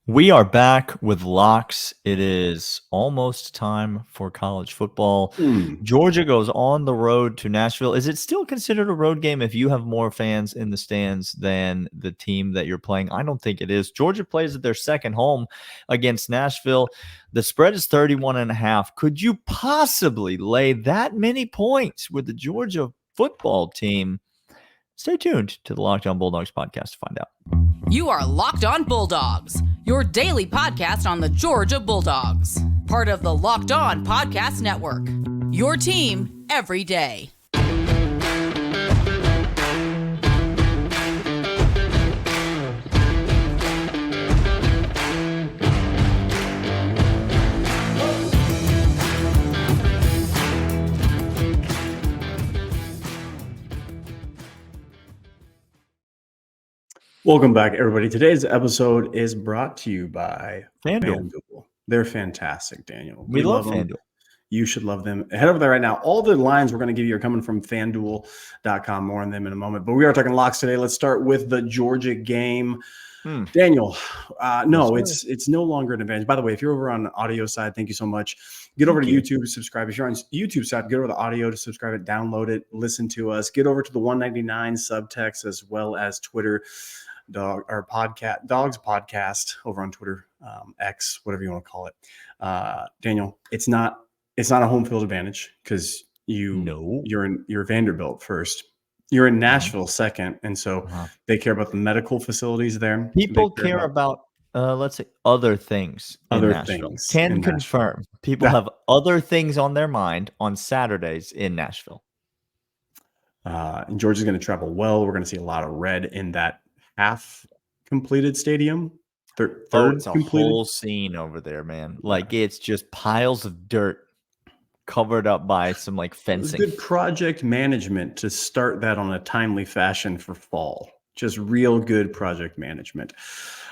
We are back with locks. It is almost time for college football. Georgia goes on the road to Nashville. Is it still considered a road game if you have more fans in the stands than the team that you're playing? I don't think it is. Georgia plays at their second home against Nashville. The spread is 31.5. Could you possibly lay that many points with the Georgia football team? Stay tuned to the Locked On Bulldogs podcast to find out. You are Locked On Bulldogs, your daily podcast on the Georgia Bulldogs. Part of the Locked On Podcast Network, your team every day. Welcome back, everybody. Today's episode is brought to you by FanDuel. They're fantastic, Daniel. We love FanDuel. You should love them. Head over there right now. All the lines we're going to give you are coming from FanDuel.com. More on them in a moment. But we are talking locks today. Let's start with the Georgia game. Daniel, no, it's no longer an advantage. By the way, if you're over on the audio side, thank you so much. Get over to YouTube, subscribe. If you're on YouTube side, get over to the audio to subscribe it, download it, listen to us. Get over to the 199 Subtext as well as Twitter. Dawgs podcast over on Twitter, X, whatever you want to call it. Daniel, it's not a home field advantage because you're Vanderbilt first. You're in Nashville second, and so they care about the medical facilities there. People care about let's say other things. Other things. Can confirm. People have other things on their mind on Saturdays in Nashville. And Georgia's going to travel well. We're going to see a lot of red in that half completed stadium. Third it's a completed. whole scene over there, man. Like it's just piles of dirt covered up by some like fencing. Good project management to start that on a timely fashion for fall. Just real good project management.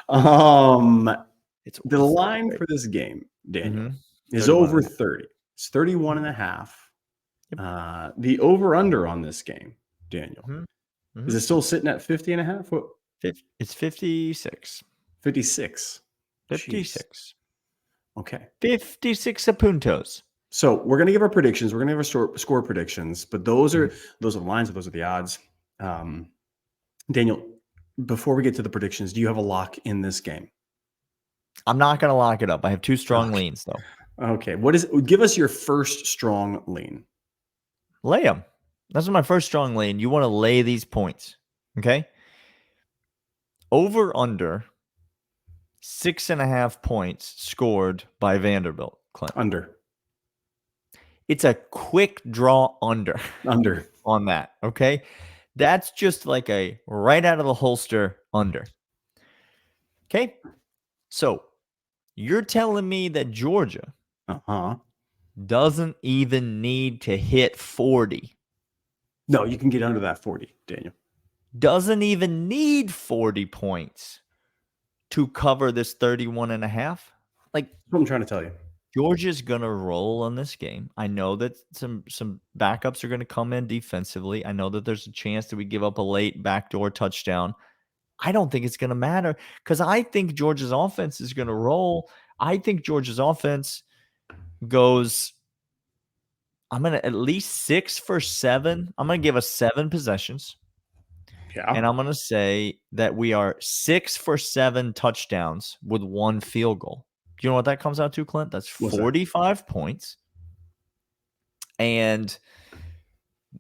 It's the line for this game, Daniel, is over 30. It's 31.5. The over-under on this game, Daniel, is it still sitting at 50.5? What? It's 56. 56. 56. Okay. 56 puntos. So we're going to give our predictions. We're going to give our score predictions, but those are the lines. Those are the odds. Daniel, before we get to the predictions, do you have a lock in this game? I'm not going to lock it up. I have two strong leans, though. Okay. Give us your first strong lean. Lay them. That's my first strong lean. You want to lay these points. Okay. Over under 6.5 points scored by Vanderbilt. Clint. Under. It's a quick draw under on that. Okay. That's just like a right out of the holster under. Okay. So you're telling me that Georgia doesn't even need to hit 40. No, you can get under that 40, Daniel. Doesn't even need 40 points to cover this 31.5. Like, that's what I'm trying to tell you. Georgia's going to roll on this game. I know that some backups are going to come in defensively. I know that there's a chance that we give up a late backdoor touchdown. I don't think it's going to matter because I think Georgia's offense is going to roll. I think Georgia's offense goes, I'm going to at least 6 for 7. I'm going to give us 7 possessions. Yeah. And I'm going to say that we are 6 for 7 touchdowns with 1 field goal. Do you know what that comes out to, Clint? That's 45 points. And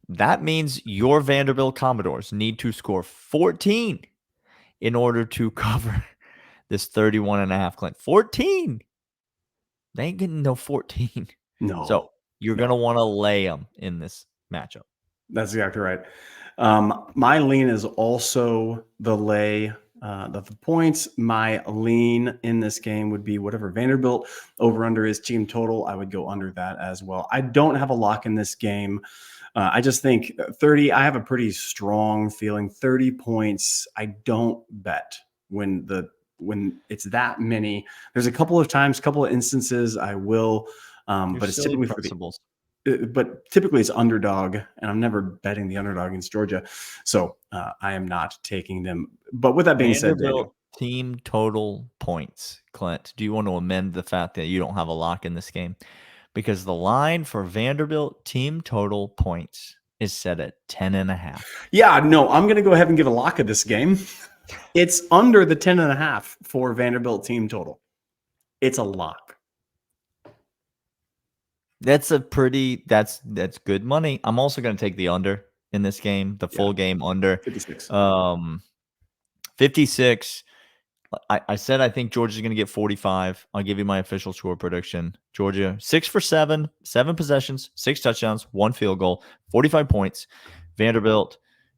that means your Vanderbilt Commodores need to score 14 in order to cover this 31.5, Clint. 14. They ain't getting no 14. No. So you're going to want to lay them in this matchup. That's exactly right. My lean is also the lay. The points. My lean in this game would be whatever Vanderbilt over under is team total. I would go under that as well. I don't have a lock in this game. I just think 30. I have a pretty strong feeling. 30 points. I don't bet when it's that many. There's a couple of instances I will, but it's typically principles. But typically it's underdog, and I'm never betting the underdog against Georgia. So I am not taking them. But with that being said, Daniel, team total points, Clint. Do you want to amend the fact that you don't have a lock in this game? Because the line for Vanderbilt team total points is set at 10.5. Yeah, no, I'm going to go ahead and give a lock of this game. It's under the 10.5 for Vanderbilt team total. It's a lock. That's good money. I'm also going to take the under in this game, the full game under. 56. 56. I said I think Georgia's going to get 45. I'll give you my official score prediction. Georgia 6 for 7, 7 possessions, 6 touchdowns, 1 field goal, 45 points. Vanderbilt,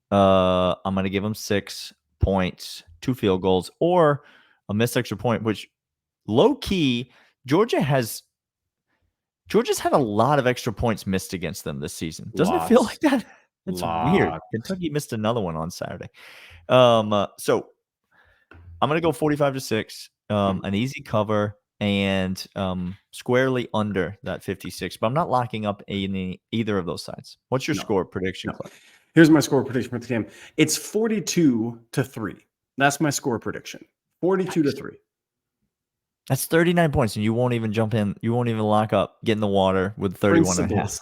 I'm going to give them 6 points, 2 field goals, or a missed extra point, which low key Georgia's had a lot of extra points missed against them this season. Doesn't it feel like that? It's weird. Kentucky missed another one on Saturday. So I'm going to go 45-6, an easy cover, and squarely under that 56. But I'm not locking up either of those sides. What's your score prediction, Clint? Here's my score prediction for the game. It's 42-3. That's my score prediction. 42-3. That's 39 points, and you won't even jump in. You won't even lock up, get in the water with 31.5.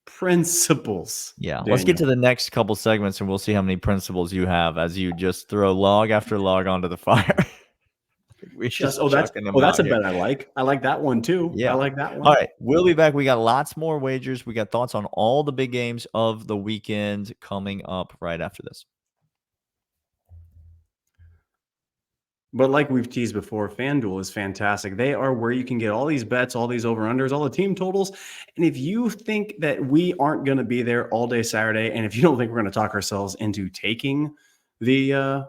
Principles. Yeah. Daniel. Let's get to the next couple segments, and we'll see how many principles you have as you just throw log after log onto the fire. That's a bet I like. I like that one too. Yeah. I like that one. All right. We'll be back. We got lots more wagers. We got thoughts on all the big games of the weekend coming up right after this. But like we've teased before, FanDuel is fantastic. They are where you can get all these bets, all these over-unders, all the team totals. And if you think that we aren't going to be there all day Saturday, and if you don't think we're going to talk ourselves into taking the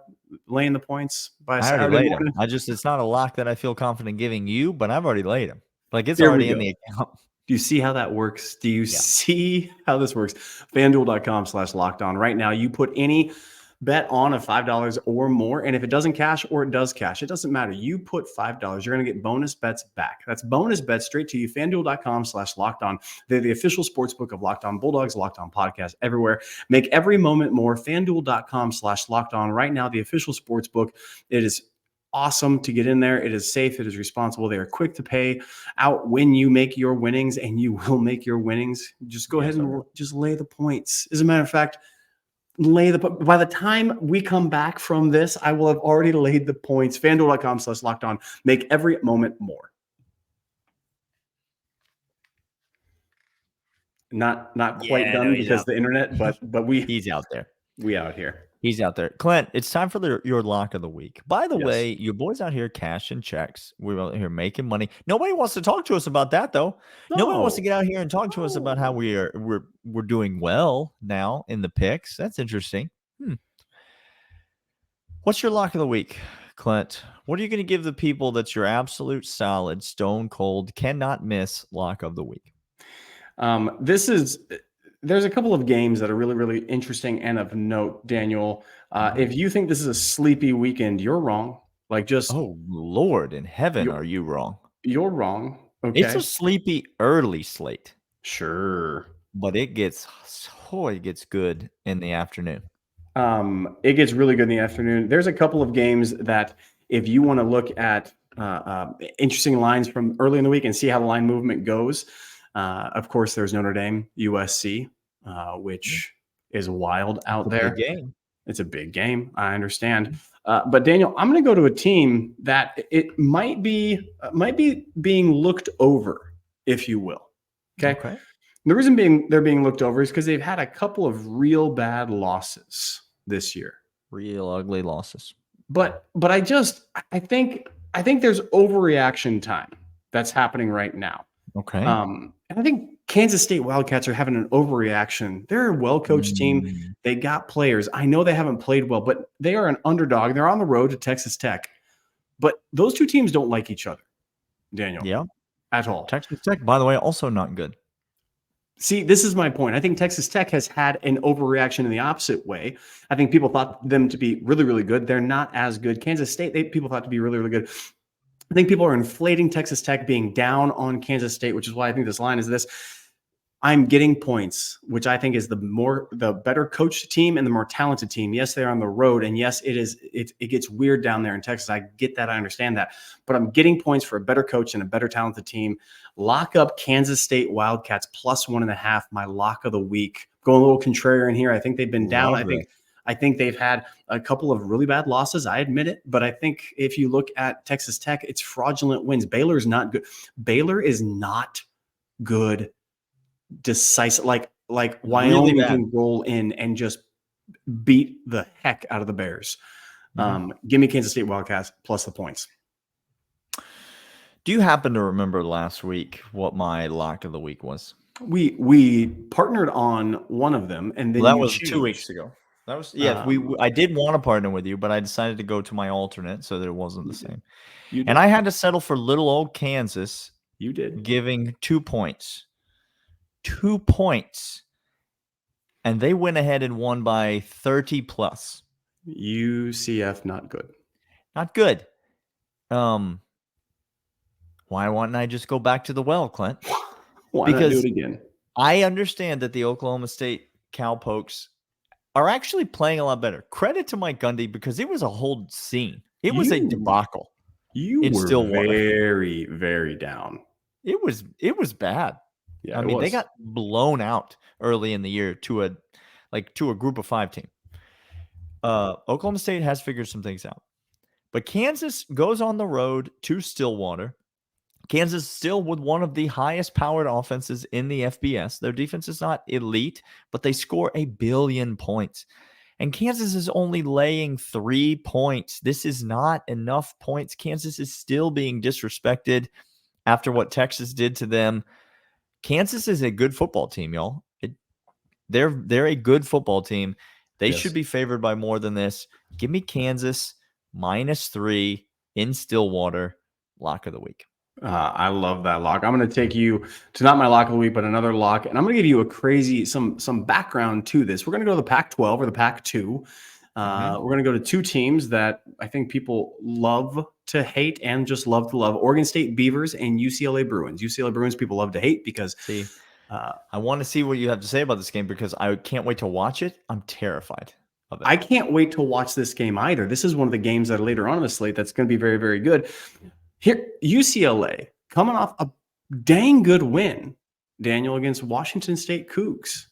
laying the points by Saturday morning, it's not a lock that I feel confident giving you, but I've already laid them. Like it's already in the account. Do you see how that works? Do you see how this works? FanDuel.com/lockedon. Right now, you put any bet on of $5 or more, and if it doesn't cash or it does cash, it doesn't matter. You put $5, you're going to get bonus bets back. That's bonus bets straight to you. FanDuel.com/lockedon. They're the official sportsbook of Locked On Bulldogs, Locked On Podcast, everywhere. Make every moment more. FanDuel.com/lockedon. Right now, the official sportsbook. It is awesome to get in there. It is safe. It is responsible. They are quick to pay out when you make your winnings, and you will make your winnings. Just go ahead and just lay the points. As a matter of fact, by the time we come back from this, I will have already laid the points. FanDuel.com/lockedon. Make every moment more. Not quite done because the internet, but he's out there. We out here. He's out there. Clint, it's time for your lock of the week. By the way, your boys out here cashing checks. We're out here making money. Nobody wants to talk to us about that, though. Nobody wants to get out here and talk to us about how we're doing well now in the picks. That's interesting. What's your lock of the week, Clint? What are you going to give the people that's your absolute solid, stone cold, cannot miss lock of the week? There's a couple of games that are really, really interesting and of note, Daniel. If you think this is a sleepy weekend, you're wrong. Oh, Lord in heaven, are you wrong? You're wrong. Okay. It's a sleepy early slate. Sure. But it gets good in the afternoon. It gets really good in the afternoon. There's a couple of games that if you want to look at interesting lines from early in the week and see how the line movement goes, of course, there's Notre Dame, USC, which is wild out there. Big game. It's a big game. I understand. But Daniel, I'm going to go to a team that it might be being looked over, if you will. Okay. The reason they're being looked over is because they've had a couple of real bad losses this year. Real ugly losses. But I think there's overreaction time that's happening right now. Okay. And I think Kansas State Wildcats are having an overreaction. They're a well-coached team. They got players. I know they haven't played well, but they are an underdog. They're on the road to Texas Tech. But those two teams don't like each other, Daniel. Yeah. At all. Texas Tech, by the way, also not good. See, this is my point. I think Texas Tech has had an overreaction in the opposite way. I think people thought them to be really, really good. They're not as good. Kansas State, people thought to be really, really good. I think people are inflating Texas Tech being down on Kansas State, which is why I think this line is this. I'm getting points, which I think is the better coached team and the more talented team. Yes, they're on the road, and yes, it gets weird down there in Texas. I get that, I understand that, but I'm getting points for a better coach and a better talented team. Lock up Kansas State Wildcats +1.5. My lock of the week. Going a little contrarian here. I think they've been down. I think they've had a couple of really bad losses. I admit it, but I think if you look at Texas Tech, it's fraudulent wins. Baylor's not good. Baylor is not good. Decisive, like Wyoming really can roll in and just beat the heck out of the Bears. Give me Kansas State Wildcats plus the points. Do you happen to remember last week what my lock of the week was? We partnered on one of them, and then that was changed. 2 weeks ago. That was I did want to partner with you, but I decided to go to my alternate so that it wasn't the same. And I had to settle for little old Kansas. You did, giving 2 points. 2 points. And they went ahead and won by 30 plus. UCF not good. Not good. Why wouldn't I just go back to the well, Clint? Why not do it again? I understand that the Oklahoma State Cowpokes are actually playing a lot better. Credit to Mike Gundy, because it was a whole scene. It was a debacle. You were Stillwater. Very, very down. It was bad. Yeah, I mean, they got blown out early in the year to a group of 5 team. Oklahoma State has figured some things out. But Kansas goes on the road to Stillwater. Kansas still with one of the highest powered offenses in the FBS. Their defense is not elite, but they score 1 billion points. And Kansas is only laying 3 points. This is not enough points. Kansas is still being disrespected after what Texas did to them. Kansas is a good football team, y'all. They're a good football team. They should be favored by more than this. Give me Kansas -3 in Stillwater, lock of the week. I love that lock. I'm going to take you to not my lock of the week, but another lock, and I'm going to give you a crazy some background to this. We're going to go to the Pac-12 or the Pac-2. We're going to go to 2 teams that I think people love to hate and just love to love: Oregon State Beavers and UCLA Bruins. UCLA Bruins people love to hate because I want to see what you have to say about this game, because I can't wait to watch it. I'm terrified of it. I can't wait to watch this game either. This is one of the games that are later on in the slate that's going to be very, very good. Here, UCLA coming off a dang good win, Daniel, against Washington State Cougs.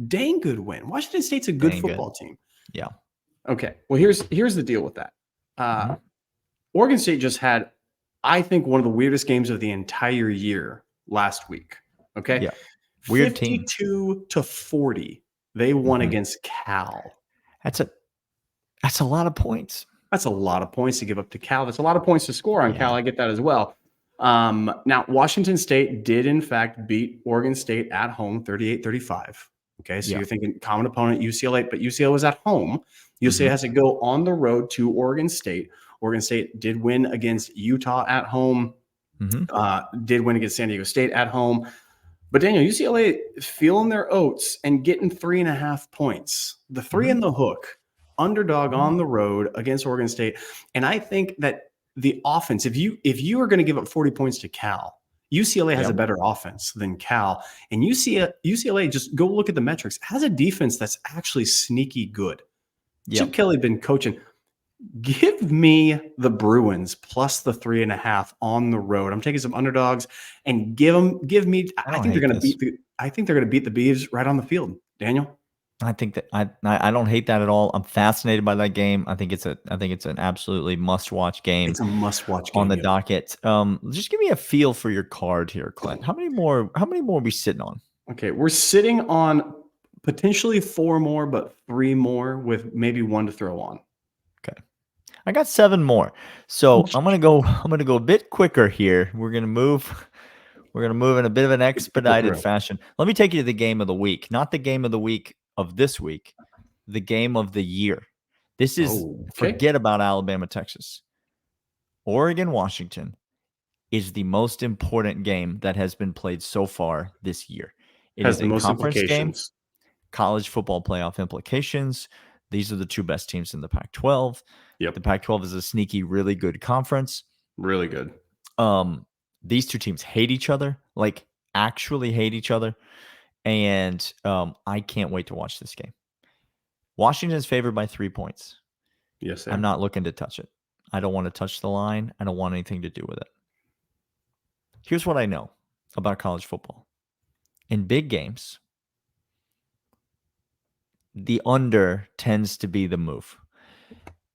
Dang good win. Washington State's a good football team. Yeah. Okay. Well, here's the deal with that. Oregon State just had, I think, one of the weirdest games of the entire year last week. Okay. Yeah. Weird 52-40. They won against Cal. That's a lot of points. That's a lot of points to give up to Cal. That's a lot of points to score on Cal. I get that as well. Now, Washington State did, in fact, beat Oregon State at home 38-35. Okay, so you're thinking common opponent UCLA, but UCLA was at home. UCLA has to go on the road to Oregon State. Oregon State did win against Utah at home, did win against San Diego State at home. But Daniel, UCLA feeling their oats and getting 3.5 points. The 3 in the hook. Underdog on the road against Oregon State. And I think that the offense, if you are going to give up 40 points to Cal, UCLA has a better offense than Cal. And UCLA, just go look at the metrics, has a defense that's actually sneaky good. Chip Kelly been coaching. Give me the Bruins plus the 3.5 on the road. I'm taking some underdogs and give me. I think they're going to beat the Beavs right on the field. Daniel. I think that I don't hate that at all. I'm fascinated by that game. I think it's an absolutely must-watch game. It's a must-watch game on the docket. Just give me a feel for your card here, Clint. How many more are we sitting on? Okay, we're sitting on potentially 4 more, but 3 more with maybe 1 to throw on. Okay, I got 7 more. So I'm gonna go a bit quicker here. We're gonna move in a bit of an expedited fashion. Let me take you to the game of the week, not the game of the week of this week, the game of the year. This is forget about Alabama, Texas. Oregon, Washington is the most important game that has been played so far this year. It is a conference game, college football playoff implications. These are the 2 best teams in the Pac-12. The Pac-12 is a sneaky, really good conference. Really good. These 2 teams hate each other, like actually hate each other. And I can't wait to watch this game. Washington's favored by 3 points. Yes, sir. I'm not looking to touch it. I don't want to touch the line. I don't want anything to do with it. Here's what I know about college football. In big games, the under tends to be the move.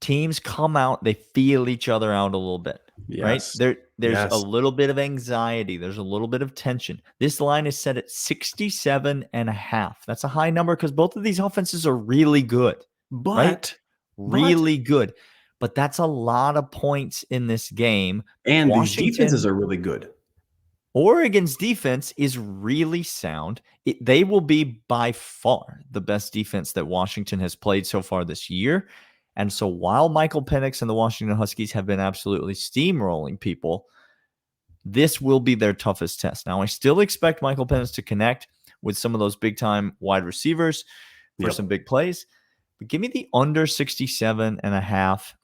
Teams come out, they feel each other out a little bit, right? There's a little bit of anxiety. There's a little bit of tension. This line is set at 67.5. That's a high number because both of these offenses are really good, really good. But that's a lot of points in this game. And these defenses are really good. Oregon's defense is really sound. They will be by far the best defense that Washington has played so far this year. And so while Michael Penix and the Washington Huskies have been absolutely steamrolling people, this will be their toughest test. Now, I still expect Michael Penix to connect with some of those big-time wide receivers for some big plays. But give me the under 67.5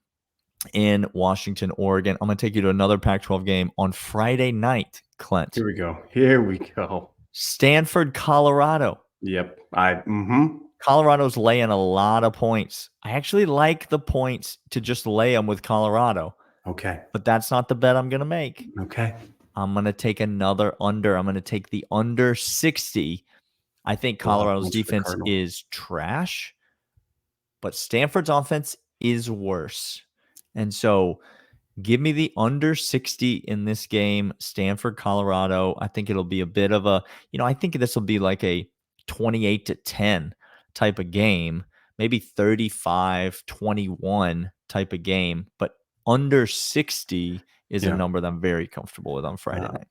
in Washington, Oregon. I'm going to take you to another Pac-12 game on Friday night, Clint. Here we go. Stanford, Colorado. Yep. Colorado's laying a lot of points. I actually like the points to just lay them with Colorado. Okay. But that's not the bet I'm going to make. Okay. I'm going to take another under. I'm going to take the under 60. I think Colorado's defense is trash, but Stanford's offense is worse. And so give me the under 60 in this game, Stanford, Colorado. I think it'll be a bit of a, I think this will be like a 28-10 type of game, maybe 35-21 type of game, but under 60 is a number that I'm very comfortable with on Friday night.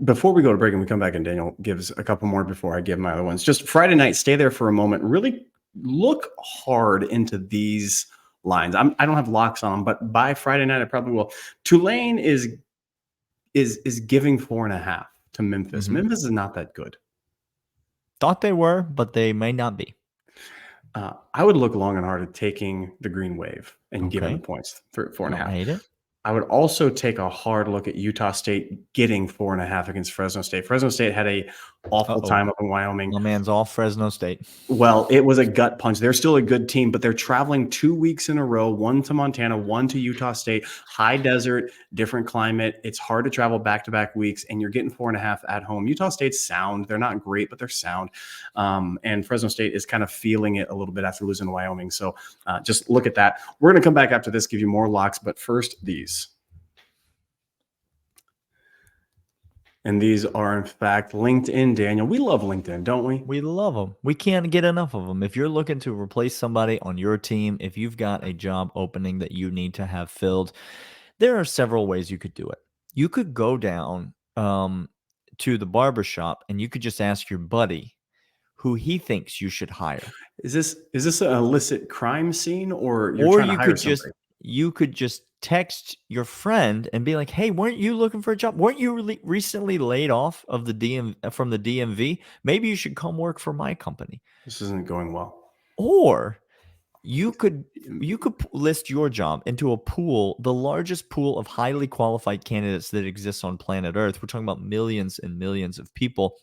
Before we go to break and we come back and Daniel gives a couple more before I give my other ones, just Friday night, stay there for a moment. Really look hard into these lines. I don't have locks on them, but by Friday night, I probably will. Tulane is giving 4.5 to Memphis. Mm-hmm. Memphis is not that good. Thought they were, but they may not be. I would look long and hard at taking the green wave and giving the points for 4.5. I hate it. I would also take a hard look at Utah State getting 4.5 against Fresno State. Fresno State had a awful time up in Wyoming. My man's off Fresno State. Well, it was a gut punch. They're still a good team, but they're traveling 2 weeks in a row, one to Montana, one to Utah State, high desert, different climate. It's hard to travel back-to-back weeks, and you're getting 4.5 at home. Utah State's sound. They're not great, but they're sound. And Fresno State is kind of feeling it a little bit after losing to Wyoming. So just look at that. We're going to come back after this, give you more locks, but first, these. And these are, in fact, LinkedIn, Daniel. We love LinkedIn, don't we? We love them. We can't get enough of them. If you're looking to replace somebody on your team, if you've got a job opening that you need to have filled, there are several ways you could do it. You could go down to the barbershop and you could just ask your buddy who he thinks you should hire. Is this an illicit crime scene or you're trying to hire somebody? You could just text your friend and be like, hey, weren't you looking for a job? Weren't you recently laid off of from the DMV? Maybe you should come work for my company. This isn't going well. Or you could list your job into a pool, the largest pool of highly qualified candidates that exists on planet Earth. We're talking about millions and millions of people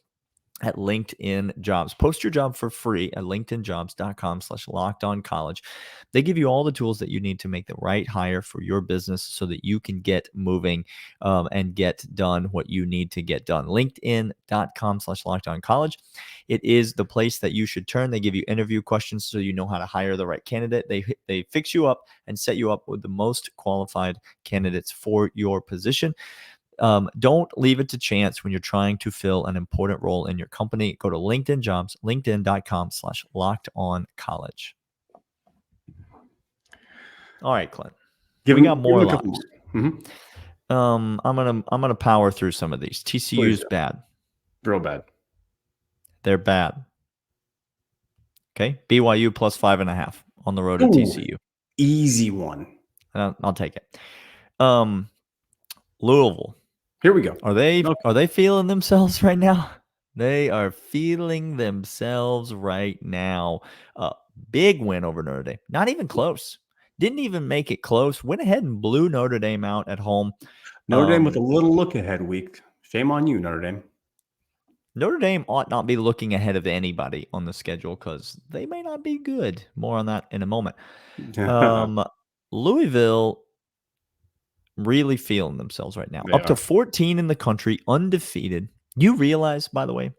at LinkedIn Jobs. Post your job for free at linkedinjobs.com/lockedoncollege. They give you all the tools that you need to make the right hire for your business so that you can get moving and get done what you need to get done. LinkedIn.com/lockedoncollege. It is the place that you should turn. They give you interview questions so you know how to hire the right candidate. They fix you up and set you up with the most qualified candidates for your position. Don't leave it to chance when you're trying to fill an important role in your company. Go to LinkedIn Jobs, linkedin.com/lockedoncollege. All right, Clint. We got more locks. Mm-hmm. I'm gonna power through some of these. TCU's bad. Real bad. They're bad. Okay. BYU +5.5 on the road at TCU. Easy one. I'll take it. Louisville. Here we go. Are they feeling themselves right now? They are feeling themselves right now. Big win over Notre Dame. Not even close. Didn't even make it close. Went ahead and blew Notre Dame out at home. Notre Dame with a little look ahead week. Shame on you, Notre Dame. Notre Dame ought not be looking ahead of anybody on the schedule because they may not be good. More on that in a moment. Louisville really feeling themselves right now. They Up to are. 14 in the country, undefeated. You realize, by the way,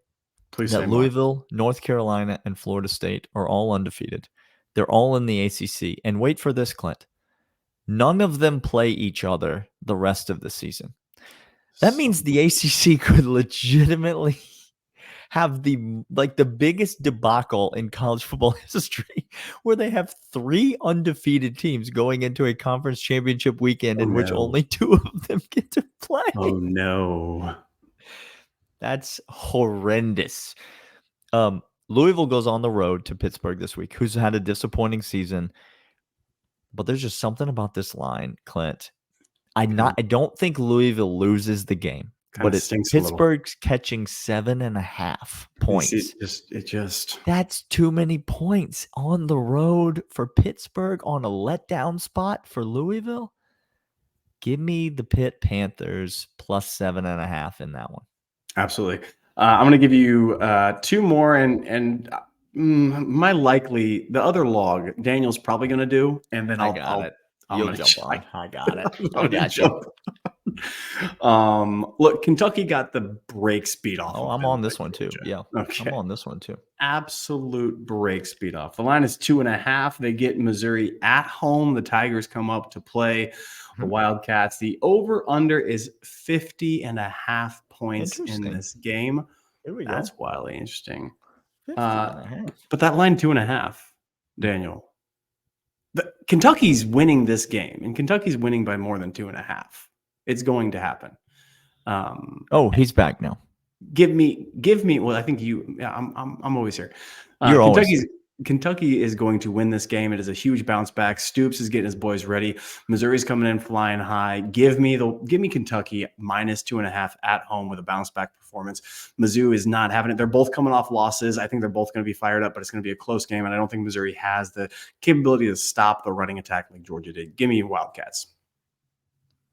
Please that say more. Louisville, North Carolina, and Florida State are all undefeated. They're all in the ACC. And wait for this, Clint. None of them play each other the rest of the season. That means the ACC could legitimately have the biggest debacle in college football history, where they have 3 undefeated teams going into a conference championship weekend in which only 2 of them get to play. Oh no. That's horrendous. Louisville goes on the road to Pittsburgh this week, who's had a disappointing season. But there's just something about this line, Clint. I don't think Louisville loses the game, but it's Pittsburgh's catching 7.5 points. That's too many points on the road for Pittsburgh on a letdown spot for Louisville. Give me the Pitt Panthers plus 7.5 in that one. Absolutely. I'm going to give you 2 more, and the other log Daniel's probably going to do, and then I'll jump on. I got it. I got you. Look, Kentucky got the brakes beat off. Oh, I'm on this one too. Yeah. Okay. I'm on this one too. Absolute brakes beat off. The line is 2.5. They get Missouri at home. The Tigers come up to play the Wildcats. The over-under is 50.5 points in this game. Here we go. That's wildly interesting. But that line 2.5, Daniel. Kentucky's winning this game, and Kentucky's winning by more than 2.5. It's going to happen. He's back now. Give me. Well, I think you. Yeah, I'm always here. Kentucky is going to win this game. It is a huge bounce back. Stoops is getting his boys ready. Missouri's coming in flying high. Give me Kentucky minus 2.5 at home with a bounce back performance. Mizzou is not having it. They're both coming off losses. I think they're both going to be fired up, but it's going to be a close game. And I don't think Missouri has the capability to stop the running attack like Georgia did. Give me Wildcats.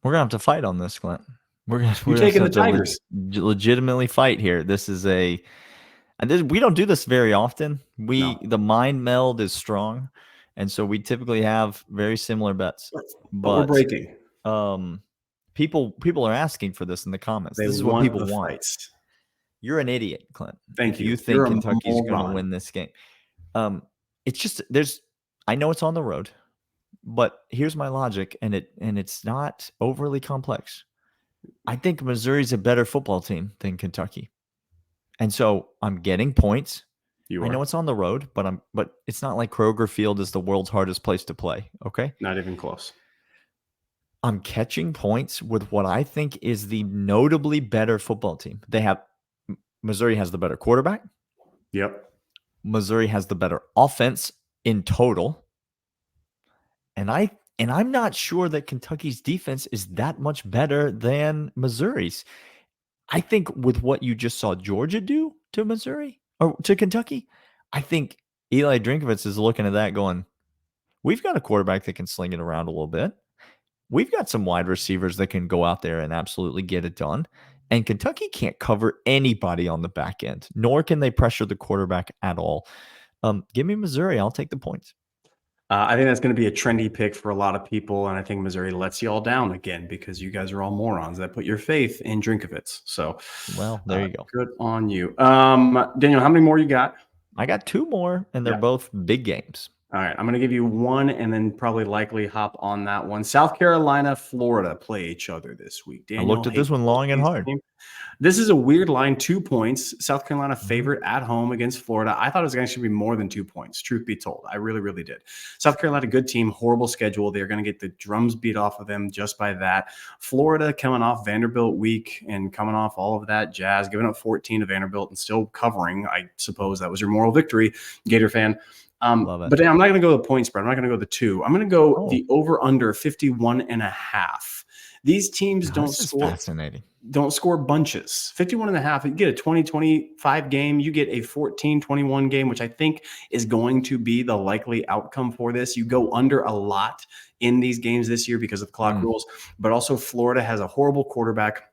We're gonna have to fight on this, Clint. We're taking the Tigers. Legitimately fight here. This is we don't do this very often. The mind meld is strong, and so we typically have very similar bets. But we're breaking. People are asking for this in the comments. This is what people want. Fights. You're an idiot, Clint. Thank you. You think Kentucky's going to win this game? It's just I know it's on the road, but here's my logic, and it's not overly complex. I think Missouri's a better football team than Kentucky. And so I'm getting points. I know it's on the road, but it's not like Kroger Field is the world's hardest place to play. Okay. Not even close. I'm catching points with what I think is the notably better football team. Missouri has the better quarterback. Yep. Missouri has the better offense in total. And I'm not sure that Kentucky's defense is that much better than Missouri's. I think with what you just saw Georgia do to Missouri or to Kentucky, I think Eli Drinkovitz is looking at that going, we've got a quarterback that can sling it around a little bit. We've got some wide receivers that can go out there and absolutely get it done. And Kentucky can't cover anybody on the back end, nor can they pressure the quarterback at all. Give me Missouri. I'll take the points. I think that's going to be a trendy pick for a lot of people, and I think Missouri lets you all down again because you guys are all morons that put your faith in Drinkovitz. So, well, there you go. Good on you. Daniel, how many more you got? I got 2 more, and they're both big games. All right, I'm going to give you one and then probably likely hop on that one. South Carolina, Florida play each other this week. Daniel, I looked at this one long and hard. This is a weird line, 2 points. South Carolina favorite at home against Florida. I thought it was going to be more than 2 points, truth be told. I really, really did. South Carolina, good team, horrible schedule. They're going to get the drums beat off of them just by that. Florida coming off Vanderbilt week and coming off all of that jazz, giving up 14 to Vanderbilt and still covering. I suppose that was your moral victory, Gator fan. But then I'm not going to go the point spread. I'm not going to go the 2. I'm going to go the over under 51.5. These teams don't score bunches. 51.5. You get a 20-25 game. You get a 14-21 game, which I think is going to be the likely outcome for this. You go under a lot in these games this year because of the clock rules, but also Florida has a horrible quarterback.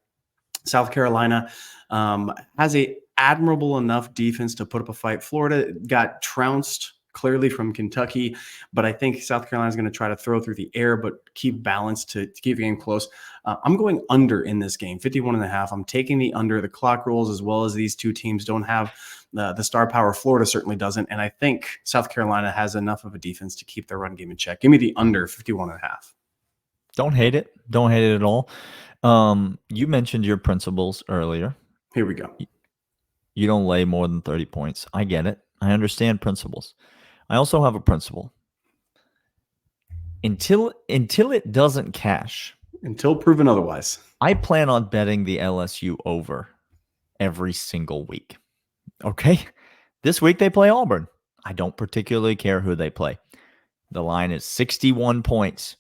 South Carolina has a admirable enough defense to put up a fight. Florida got trounced clearly from Kentucky, but I think South Carolina is going to try to throw through the air, but keep balance to keep the game close. I'm going under in this game, 51.5. I'm taking the under. The clock rolls as well as these two teams don't have the star power. Florida certainly doesn't. And I think South Carolina has enough of a defense to keep their run game in check. Give me the under 51.5. Don't hate it. Don't hate it at all. You mentioned your principles earlier. Here we go. You don't lay more than 30 points. I get it. I understand principles. I also have a principle. Until it doesn't cash. Until proven otherwise. I plan on betting the LSU over every single week. Okay? This week they play Auburn. I don't particularly care who they play. The line is 61 points.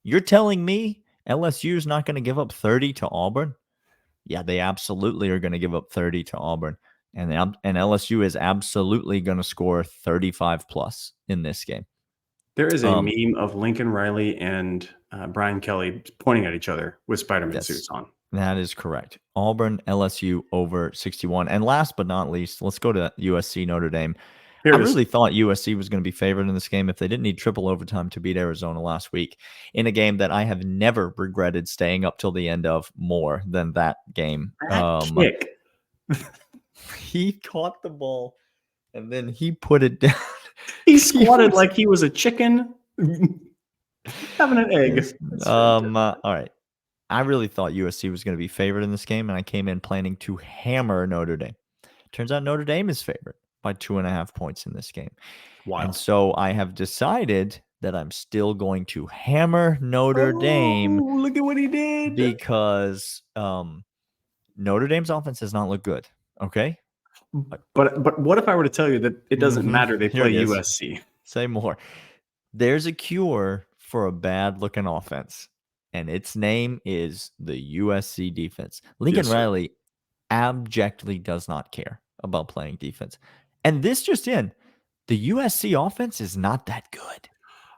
You're telling me LSU is not going to give up 30 to Auburn? Yeah, they absolutely are going to give up 30 to Auburn. And LSU is absolutely going to score 35 plus in this game. There is a meme of Lincoln Riley and Brian Kelly pointing at each other with Spider-Man suits on. That is correct. Auburn, LSU over 61. And last but not least, let's go to USC Notre Dame. I really thought USC was going to be favored in this game if they didn't need triple overtime to beat Arizona last week in a game that I have never regretted staying up till the end of more than that game. Kick. He caught the ball and then he put it down. He squatted like he was a chicken having an egg. All right. I really thought USC was going to be favored in this game, and I came in planning to hammer Notre Dame. Turns out Notre Dame is favored by 2.5 points in this game. Wow. And so I have decided that I'm still going to hammer Notre Dame. Look at what he did. Because Notre Dame's offense does not look good. Okay? But what if I were to tell you that it doesn't matter? They play USC. Say more. There's a cure for a bad-looking offense, and its name is the USC defense. Lincoln Riley abjectly does not care about playing defense. And this just in, the USC offense is not that good.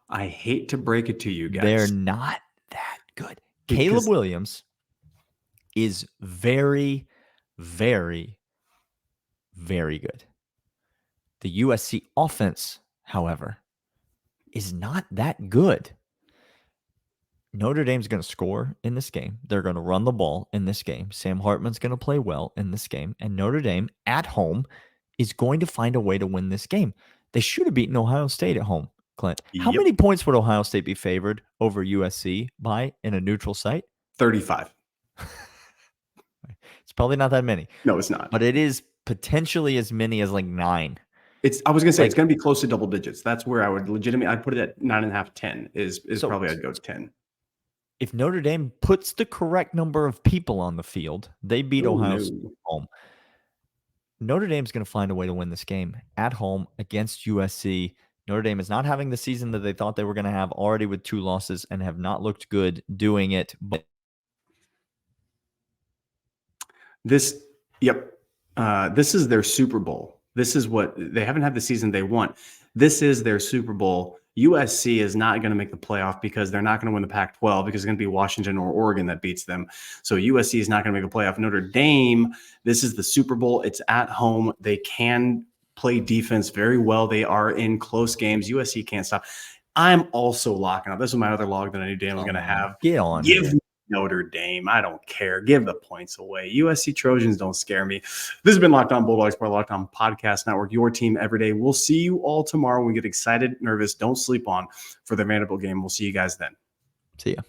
I hate to break it to you guys. They're not that good. Caleb Williams is very, very, very good. The USC offense, however, is not that good. Notre Dame's going to score in this game. They're going to run the ball in this game. Sam Hartman's going to play well in this game. And Notre Dame at home is going to find a way to win this game. They should have beaten Ohio State at home, Clint. How many points would Ohio State be favored over USC by in a neutral site? 35. It's probably not that many. No, it's not. But it is potentially as many as like 9. I was going to say, it's going to be close to double digits. That's where I would I'd put it at 9.5, 10 is probably I'd go to 10. If Notre Dame puts the correct number of people on the field, they beat Ohio State at home. Notre Dame's going to find a way to win this game at home against USC. Notre Dame is not having the season that they thought they were going to have, already with 2 losses, and have not looked good doing it. But this is their Super Bowl. This is what they haven't had the season they want. This is their Super Bowl. USC is not going to make the playoff because they're not going to win the Pac-12 because it's going to be Washington or Oregon that beats them. So USC is not going to make a playoff. Notre Dame, this is the Super Bowl. It's at home. They can play defense very well. They are in close games. USC can't stop. I'm also locking up. This is my other log that I knew Dan was going to have. Give me Notre Dame. I don't care. Give the points away. USC Trojans don't scare me. This has been Locked On Bulldogs, part of Locked On Podcast Network, your team every day. We'll see you all tomorrow when we get excited, nervous, don't sleep on for the Vanderbilt game. We'll see you guys then. See ya.